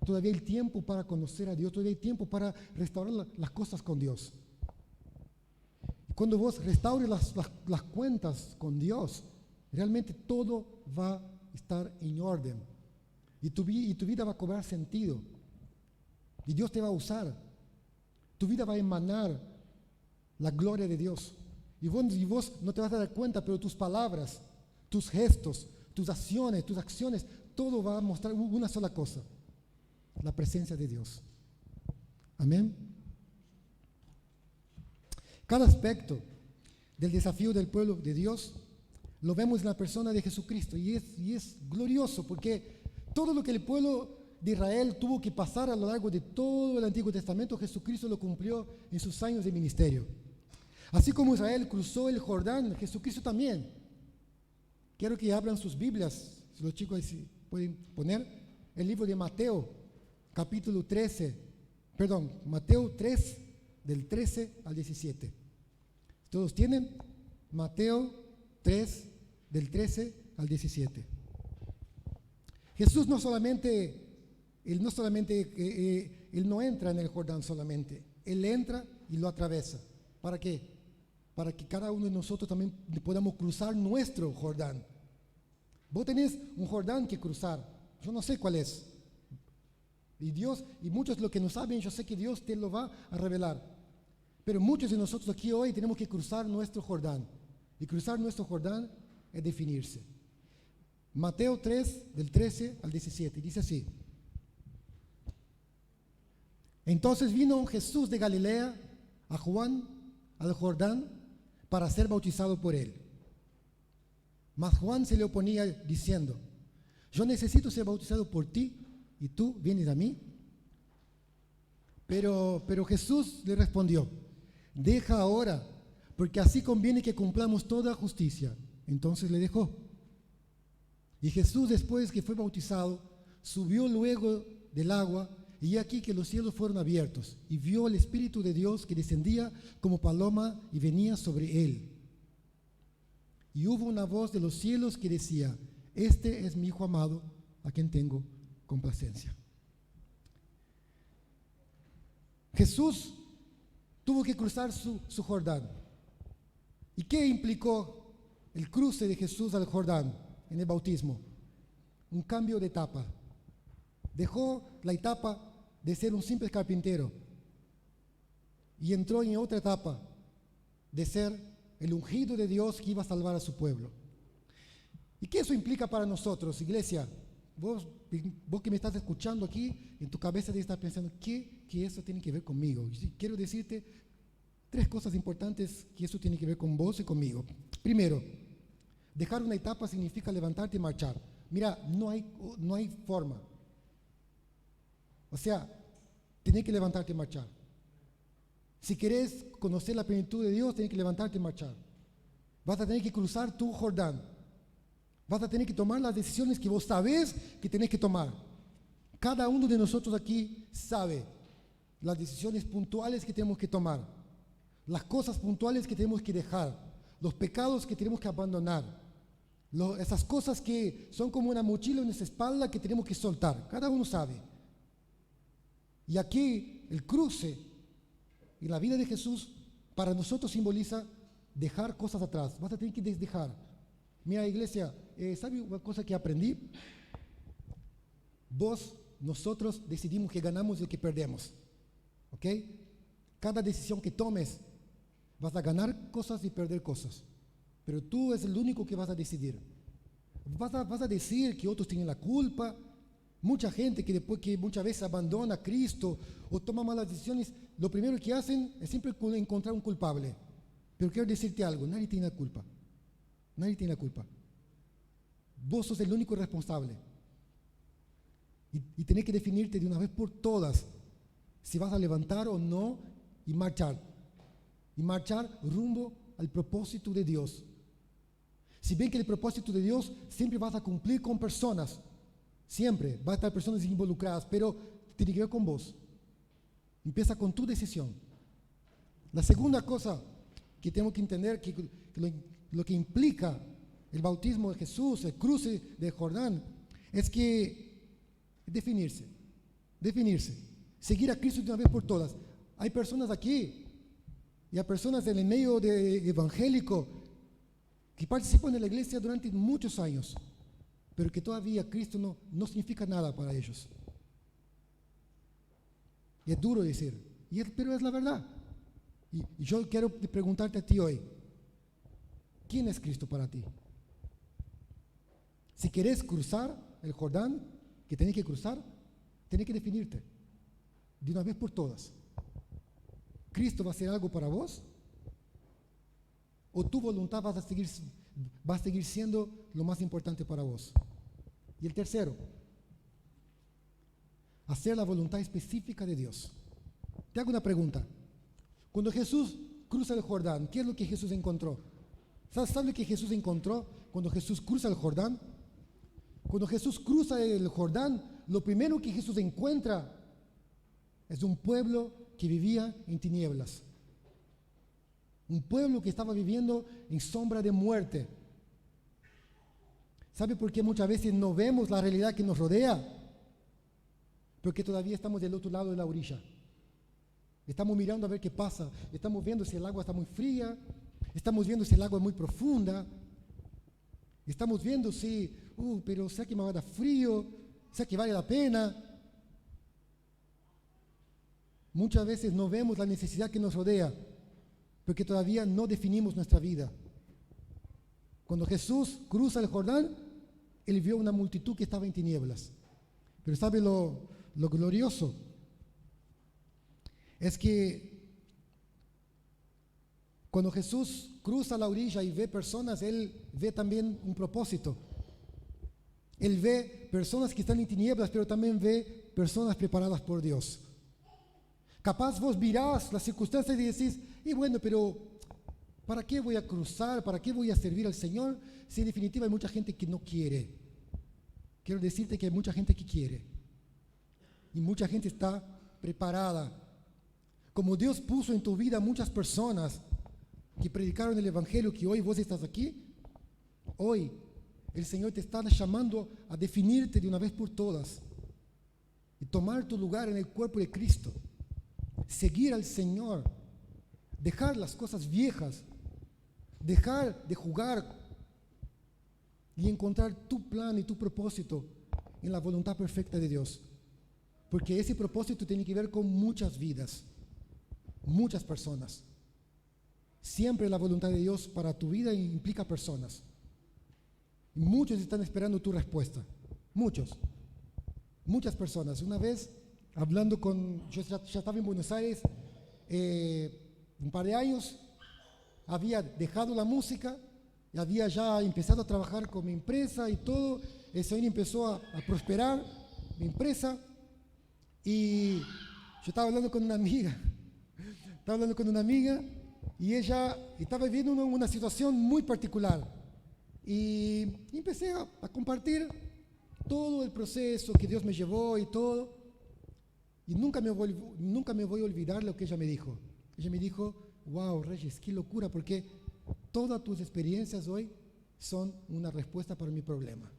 Todavía hay tiempo para conocer a Dios. Todavía hay tiempo para restaurar las cosas con Dios. Y cuando vos restaures las cuentas con Dios, realmente todo va a estar en orden. Y tu vida va a cobrar sentido. Y Dios te va a usar. Tu vida va a emanar la gloria de Dios. Y vos no te vas a dar cuenta, pero tus palabras, tus gestos, tus acciones, todo va a mostrar una sola cosa: la presencia de Dios. Amén. Cada aspecto del desafío del pueblo de Dios lo vemos en la persona de Jesucristo. Y es glorioso porque todo lo que el pueblo de Israel tuvo que pasar a lo largo de todo el Antiguo Testamento, Jesucristo lo cumplió en sus años de ministerio. Así como Israel cruzó el Jordán, Jesucristo también. Quiero que abran sus Biblias, si los chicos ahí pueden poner, el libro de Mateo, capítulo 13, Mateo 3, del 13 al 17. ¿Todos tienen? Mateo 3, del 13 al 17. Jesús él no entra en el Jordán solamente, Él entra y lo atraviesa. ¿Para qué? Para que cada uno de nosotros también podamos cruzar nuestro Jordán. Vos tenés un Jordán que cruzar, yo no sé cuál es. Y muchos de los que no saben, yo sé que Dios te lo va a revelar. Pero muchos de nosotros aquí hoy tenemos que cruzar nuestro Jordán. Y cruzar nuestro Jordán es definirse. Mateo 3, del 13 al 17, dice así: Entonces vino Jesús de Galilea a Juan al Jordán para ser bautizado por él. Mas Juan se le oponía diciendo: yo necesito ser bautizado por ti y tú vienes a mí. Pero Jesús le respondió, deja ahora, porque así conviene que cumplamos toda justicia. Entonces le dejó. Y Jesús, después que fue bautizado, subió luego del agua, y aquí que los cielos fueron abiertos, y vio el Espíritu de Dios que descendía como paloma y venía sobre él. Y hubo una voz de los cielos que decía, este es mi Hijo amado, a quien tengo complacencia. Jesús tuvo que cruzar su Jordán. ¿Y qué implicó el cruce de Jesús al Jordán en el bautismo? Un cambio de etapa. Dejó la etapa de ser un simple carpintero y entró en otra etapa de ser el ungido de Dios que iba a salvar a su pueblo. ¿Y qué eso implica para nosotros, iglesia? Vos que me estás escuchando aquí, en tu cabeza debes estar pensando, ¿qué eso tiene que ver conmigo? Y quiero decirte 3 cosas importantes que eso tiene que ver con vos y conmigo. Primero, dejar una etapa significa levantarte y marchar. Mira, no hay forma. O sea, tenés que levantarte y marchar. Si querés conocer la plenitud de Dios, tenés que levantarte y marchar. Vas a tener que cruzar tu Jordán. Vas a tener que tomar las decisiones que vos sabés que tenés que tomar. Cada uno de nosotros aquí sabe las decisiones puntuales que tenemos que tomar, las cosas puntuales que tenemos que dejar, los pecados que tenemos que abandonar, esas cosas que son como una mochila en nuestra espalda que tenemos que soltar. Cada uno sabe. Y aquí el cruce en la vida de Jesús para nosotros simboliza dejar cosas atrás. Vas a tener que dejar. Mira, iglesia, ¿sabe una cosa que aprendí? Nosotros decidimos que ganamos y que perdemos. ¿Ok? Cada decisión que tomes, vas a ganar cosas y perder cosas. Pero tú es el único que vas a decidir. Vas a decir que otros tienen la culpa. Mucha gente que después que muchas veces abandona a Cristo o toma malas decisiones, lo primero que hacen es siempre encontrar un culpable. Pero quiero decirte algo, nadie tiene la culpa. Nadie tiene la culpa. Vos sos el único responsable. Y tenés que definirte de una vez por todas si vas a levantar o no y marchar. Y marchar rumbo al propósito de Dios. Si ven que el propósito de Dios siempre vas a cumplir con personas, siempre va a estar personas involucradas, pero tiene que ver con vos. Empieza con tu decisión. La segunda cosa que tenemos que entender, que lo que implica el bautismo de Jesús, el cruce de Jordán, es que definirse, seguir a Cristo de una vez por todas. Hay personas aquí y hay personas en el medio evangélico que participan en la iglesia durante muchos años, pero que todavía Cristo no significa nada para ellos. Y es duro decir, pero es la verdad. Y yo quiero preguntarte a ti hoy, ¿quién es Cristo para ti? Si querés cruzar el Jordán, que tenés que cruzar, tenés que definirte de una vez por todas. ¿Cristo va a hacer algo para vos? ¿O tu voluntad va a seguir siendo lo más importante para vos? Y el tercero, hacer la voluntad específica de Dios. Te hago una pregunta. Cuando Jesús cruza el Jordán, ¿qué es lo que Jesús encontró? ¿Sabes lo que Jesús encontró cuando Jesús cruza el Jordán? Cuando Jesús cruza el Jordán, lo primero que Jesús encuentra es un pueblo que vivía en tinieblas. Un pueblo que estaba viviendo en sombra de muerte. ¿Sabe por qué muchas veces no vemos la realidad que nos rodea? Porque todavía estamos del otro lado de la orilla. Estamos mirando a ver qué pasa. Estamos viendo si el agua está muy fría. Estamos viendo si el agua es muy profunda. Estamos viendo si, pero ¿será que me va a dar frío? ¿Será que vale la pena? Muchas veces no vemos la necesidad que nos rodea, porque todavía no definimos nuestra vida. Cuando Jesús cruza el Jordán, Él vio una multitud que estaba en tinieblas. Pero ¿sabe lo glorioso? Es que cuando Jesús cruza la orilla y ve personas, Él ve también un propósito. Él ve personas que están en tinieblas, pero también ve personas preparadas por Dios. Capaz vos mirás las circunstancias y decís, y bueno, pero ¿para qué voy a cruzar? ¿Para qué voy a servir al Señor? Si en definitiva hay mucha gente que no quiere. Quiero decirte que hay mucha gente que quiere. Y mucha gente está preparada. Como Dios puso en tu vida muchas personas que predicaron el Evangelio, que hoy vos estás aquí, hoy el Señor te está llamando a definirte de una vez por todas y tomar tu lugar en el cuerpo de Cristo, seguir al Señor, dejar las cosas viejas, dejar de jugar y encontrar tu plan y tu propósito en la voluntad perfecta de Dios. Porque ese propósito tiene que ver con muchas vidas, muchas personas. Siempre la voluntad de Dios para tu vida implica personas. Y muchos están esperando tu respuesta. Muchas personas. Una vez, hablando yo ya estaba en Buenos Aires, un par de años, había dejado la música, y había ya empezado a trabajar con mi empresa y todo. El Señor empezó a prosperar mi empresa. Y yo estaba hablando con una amiga, y ella estaba viviendo una situación muy particular. Y empecé a compartir todo el proceso que Dios me llevó y todo. Y nunca me voy a olvidar lo que ella me dijo. Ella me dijo, wow, Reyes, qué locura, porque todas tus experiencias hoy son una respuesta para mi problema.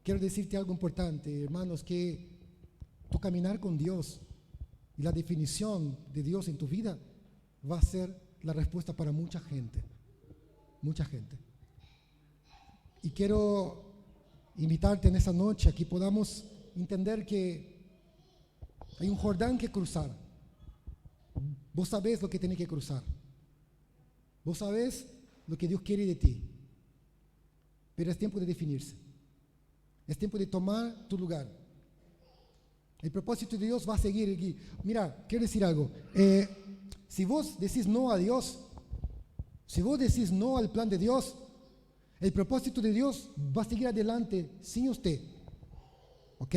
Quiero decirte algo importante, hermanos, que tu caminar con Dios y la definición de Dios en tu vida va a ser la respuesta para mucha gente. Mucha gente. Y quiero invitarte en esa noche a que podamos entender que hay un Jordán que cruzar. Vos sabés lo que tenés que cruzar. Vos sabés lo que Dios quiere de ti. Pero es tiempo de definirse. Es tiempo de tomar tu lugar. El propósito de Dios va a seguir aquí. Mira, quiero decir algo. Si vos decís no a Dios, si vos decís no al plan de Dios, el propósito de Dios va a seguir adelante sin usted. ¿Ok?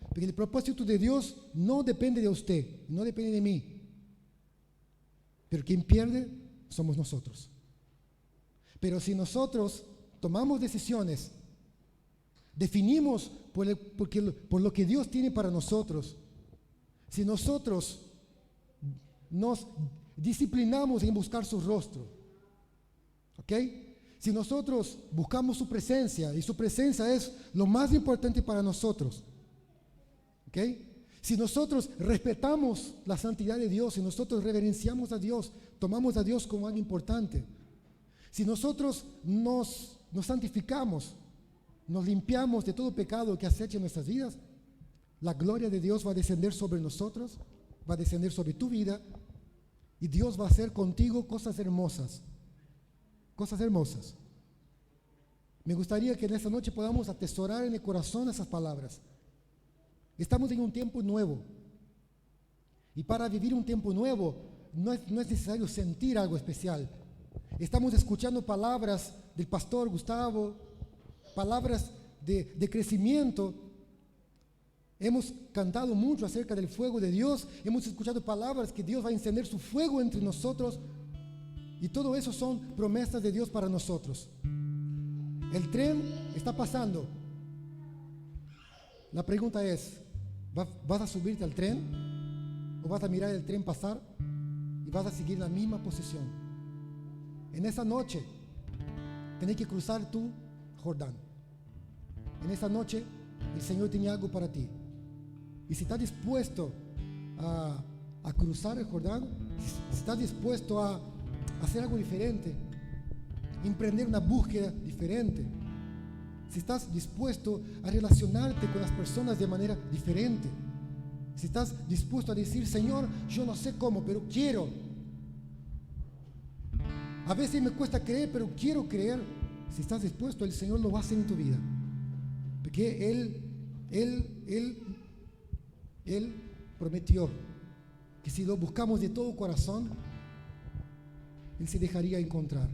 Porque el propósito de Dios no depende de usted, no depende de mí. Pero quien pierde somos nosotros. Pero si nosotros tomamos decisiones, definimos por lo que Dios tiene para nosotros, si nosotros nos disciplinamos en buscar su rostro, ¿ok? Si nosotros buscamos su presencia, y su presencia es lo más importante para nosotros, ¿ok? Si nosotros respetamos la santidad de Dios, si nosotros reverenciamos a Dios, tomamos a Dios como algo importante, si nosotros nos santificamos, nos limpiamos de todo pecado que acecha en nuestras vidas, la gloria de Dios va a descender sobre nosotros, va a descender sobre tu vida, y Dios va a hacer contigo cosas hermosas. Cosas hermosas. Me gustaría que en esta noche podamos atesorar en el corazón esas palabras. Estamos en un tiempo nuevo. Y para vivir un tiempo nuevo no es necesario sentir algo especial. Estamos escuchando palabras del pastor Gustavo, palabras de crecimiento. Hemos cantado mucho acerca del fuego de Dios. Hemos escuchado palabras que Dios va a encender su fuego entre nosotros. Y todo eso son promesas de Dios para nosotros. El tren está pasando. La pregunta es, ¿vas a subirte al tren? ¿O vas a mirar el tren pasar y vas a seguir en la misma posición? En esa noche tenés que cruzar tu Jordán. En esa noche el Señor tiene algo para ti. Y si estás dispuesto a cruzar el Jordán, si estás dispuesto a hacer algo diferente, emprender una búsqueda diferente, si estás dispuesto a relacionarte con las personas de manera diferente, si estás dispuesto a decir, Señor, yo no sé cómo, pero quiero. A veces me cuesta creer, pero quiero creer. Si estás dispuesto, el Señor lo va a hacer en tu vida. Porque Él prometió que si lo buscamos de todo corazón, Él se dejaría encontrar.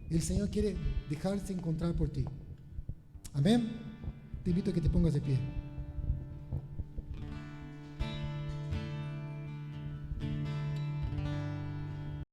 El Señor quiere dejarse encontrar por ti. Amén. Te invito a que te pongas de pie.